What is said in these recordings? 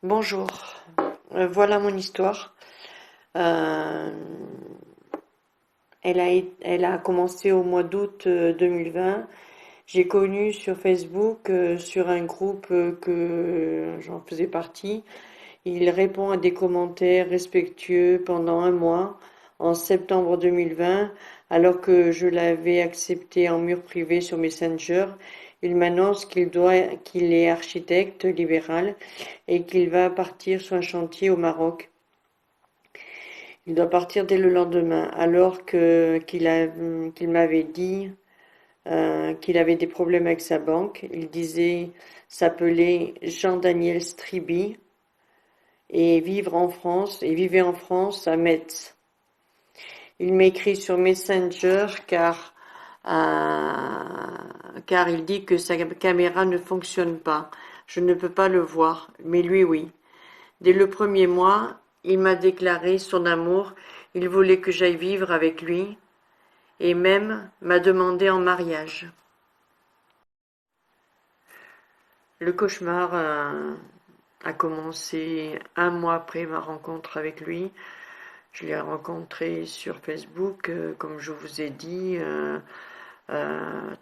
Bonjour. Voilà mon histoire. Euh, elle a commencé au mois d'août 2020. J'ai connu sur Facebook, sur un groupe que j'en faisais partie. Il répond à des commentaires respectueux pendant un mois, en septembre 2020, alors que je l'avais accepté en mur privé sur Messenger. Il m'annonce qu'il est architecte libéral et qu'il va partir sur un chantier au Maroc. Il doit partir dès le lendemain, alors qu'il m'avait dit qu'il avait des problèmes avec sa banque. Il disait s'appeler Jean-Daniel Striby et vivait en France à Metz. Il m'écrit sur Messenger car il dit que sa caméra ne fonctionne pas. Je ne peux pas le voir, mais lui oui. Dès le premier mois, il m'a déclaré son amour, il voulait que j'aille vivre avec lui, et même m'a demandé en mariage. Le cauchemar a commencé un mois après ma rencontre avec lui. Je l'ai rencontré sur Facebook, comme je vous ai dit,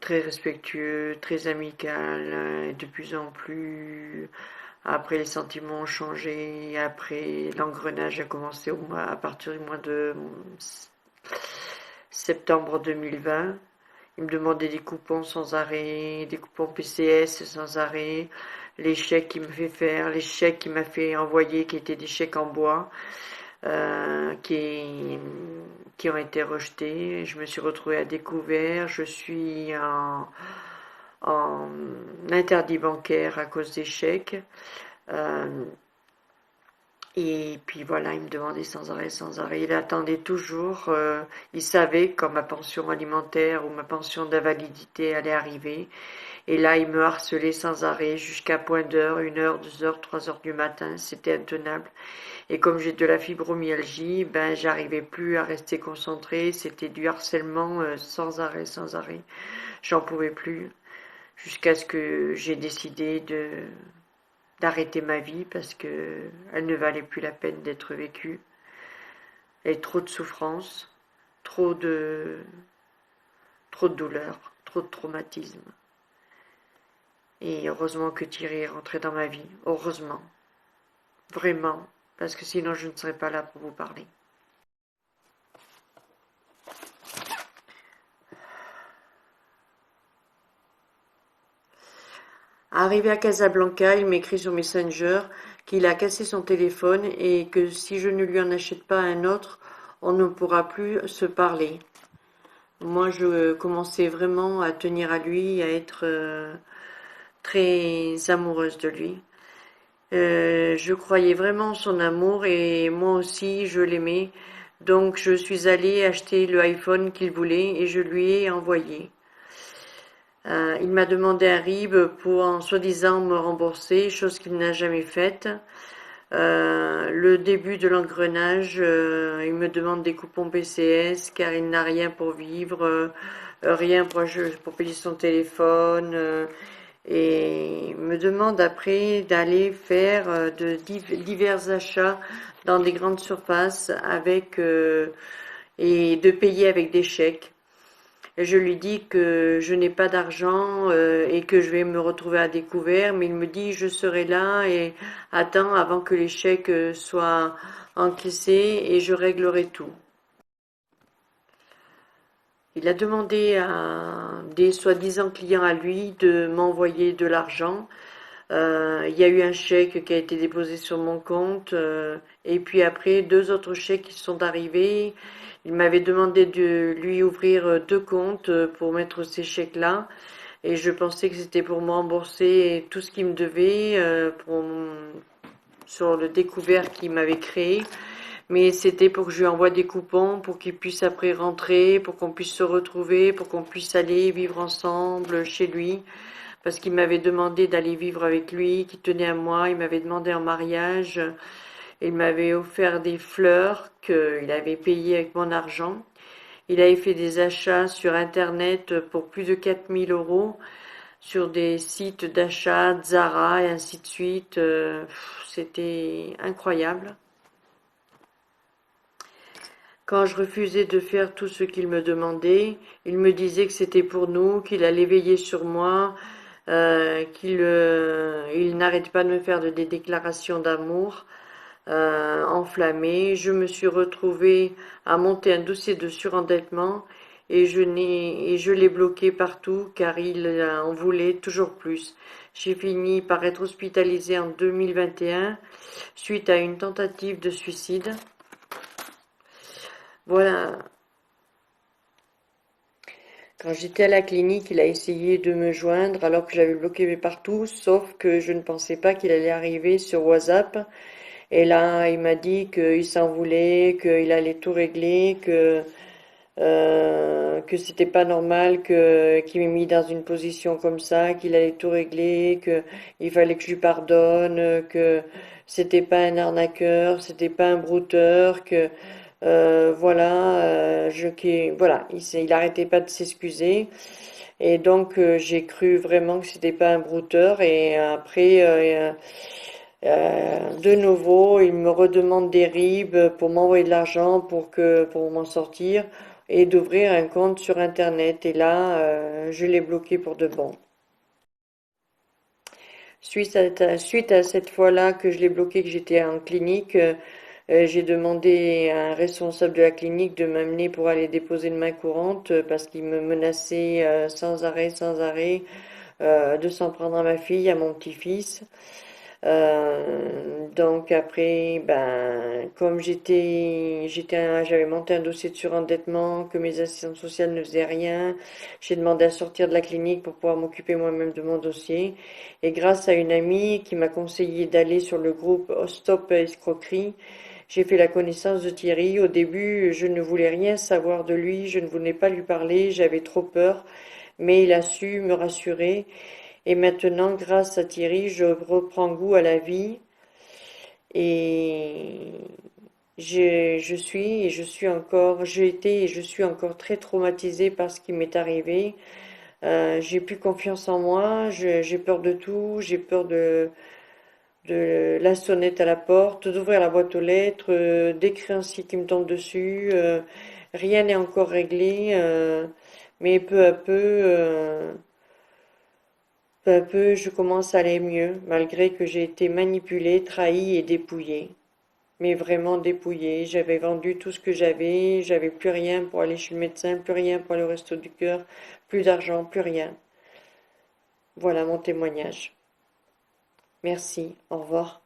très respectueux, très amical, et de plus en plus. Après, les sentiments ont changé. Après, l'engrenage a commencé à partir du mois de septembre 2020. Il me demandait des coupons sans arrêt, des coupons PCS sans arrêt, les chèques qu'il me fait faire, les chèques qu'il m'a fait envoyer, qui étaient des chèques en bois, euh, qui, qui ont été rejetés. Je me suis retrouvée à découvert. Je suis en interdit bancaire à cause des chèques. Euh, et puis voilà, il me demandait sans arrêt, sans arrêt. Il attendait toujours. Il savait quand ma pension alimentaire ou ma pension d'invalidité allait arriver. Et là, il me harcelait sans arrêt jusqu'à point d'heure, 1 heure, 2 heures, 3 heures du matin. C'était intenable. Et comme j'ai de la fibromyalgie, ben j'arrivais plus à rester concentrée. C'était du harcèlement sans arrêt, sans arrêt. J'en pouvais plus. Jusqu'à ce que j'ai décidé d'arrêter ma vie parce que elle ne valait plus la peine d'être vécue. Et trop de souffrance, trop de, trop de douleur, trop de traumatisme. Et heureusement que Thierry est rentré dans ma vie. Heureusement. Vraiment. Parce que sinon je ne serais pas là pour vous parler. Arrivé à Casablanca, il m'écrit sur Messenger qu'il a cassé son téléphone et que si je ne lui en achète pas un autre, on ne pourra plus se parler. Moi, je commençais vraiment à tenir à lui, à être très amoureuse de lui. Je croyais vraiment en son amour et moi aussi, je l'aimais. Donc, je suis allée acheter le iPhone qu'il voulait et je lui ai envoyé. Il m'a demandé un RIB pour en soi-disant me rembourser, chose qu'il n'a jamais faite. Le début de l'engrenage, il me demande des coupons PCS car il n'a rien pour vivre, rien pour payer son téléphone. Et me demande après d'aller faire divers achats dans des grandes surfaces et de payer avec des chèques. Et je lui dis que je n'ai pas d'argent et que je vais me retrouver à découvert, mais il me dit je serai là et attends avant que les chèques soient encaissés et je réglerai tout. Il a demandé à des soi-disant clients à lui de m'envoyer de l'argent. Il y a eu un chèque qui a été déposé sur mon compte et puis après 2 autres chèques qui sont arrivés. Il m'avait demandé de lui ouvrir 2 comptes pour mettre ces chèques-là et je pensais que c'était pour me rembourser tout ce qu'il me devait sur le découvert qu'il m'avait créé. Mais c'était pour que je lui envoie des coupons, pour qu'il puisse après rentrer, pour qu'on puisse se retrouver, pour qu'on puisse aller vivre ensemble chez lui parce qu'il m'avait demandé d'aller vivre avec lui, qu'il tenait à moi, il m'avait demandé en mariage, il m'avait offert des fleurs qu'il avait payées avec mon argent. Il avait fait des achats sur Internet pour plus de 4 000 euros. sur des sites d'achat, Zara et ainsi de suite. C'était incroyable. Quand je refusais de faire tout ce qu'il me demandait, il me disait que c'était pour nous, qu'il allait veiller sur moi, qu'il n'arrête pas de me faire des déclarations d'amour enflammées. Je me suis retrouvée à monter un dossier de surendettement et je l'ai bloqué partout car il en voulait toujours plus. J'ai fini par être hospitalisée en 2021 suite à une tentative de suicide. Voilà. Quand j'étais à la clinique, il a essayé de me joindre alors que j'avais bloqué partout, sauf que je ne pensais pas qu'il allait arriver sur WhatsApp. Et là, il m'a dit qu'il s'en voulait, qu'il allait tout régler, que c'était pas normal, qu'il m'ait mis dans une position comme ça, qu'il allait tout régler, que il fallait que je lui pardonne, que c'était pas un arnaqueur, c'était pas un brouteur, que voilà, voilà, il arrêtait pas de s'excuser. Et donc j'ai cru vraiment que c'était pas un brouteur. Et après, de nouveau, il me redemande des RIB pour m'envoyer de l'argent pour m'en sortir et d'ouvrir un compte sur Internet. Et là, je l'ai bloqué pour de bon. Suite à cette fois-là que je l'ai bloqué, que j'étais en clinique, j'ai demandé à un responsable de la clinique de m'amener pour aller déposer une main courante parce qu'il me menaçait sans arrêt, de s'en prendre à ma fille, à mon petit-fils. Donc après, ben, comme j'avais monté un dossier de surendettement, que mes assistantes sociales ne faisaient rien, j'ai demandé à sortir de la clinique pour pouvoir m'occuper moi-même de mon dossier. Et grâce à une amie qui m'a conseillé d'aller sur le groupe Stop Escroquerie, j'ai fait la connaissance de Thierry. Au début, je ne voulais rien savoir de lui, je ne voulais pas lui parler, j'avais trop peur, mais il a su me rassurer. Et maintenant, grâce à Thierry, je reprends goût à la vie et je suis encore, j'ai été et je suis encore très traumatisée par ce qui m'est arrivé. J'ai plus confiance en moi, j'ai peur de tout, j'ai peur de la sonnette à la porte, d'ouvrir la boîte aux lettres, des créanciers qui me tombent dessus. Rien n'est encore réglé, mais peu à peu, je commence à aller mieux, malgré que j'ai été manipulée, trahie et dépouillée. Mais vraiment dépouillée. J'avais vendu tout ce que j'avais plus rien pour aller chez le médecin, plus rien pour aller au resto du cœur, plus d'argent, plus rien. Voilà mon témoignage. Merci, au revoir.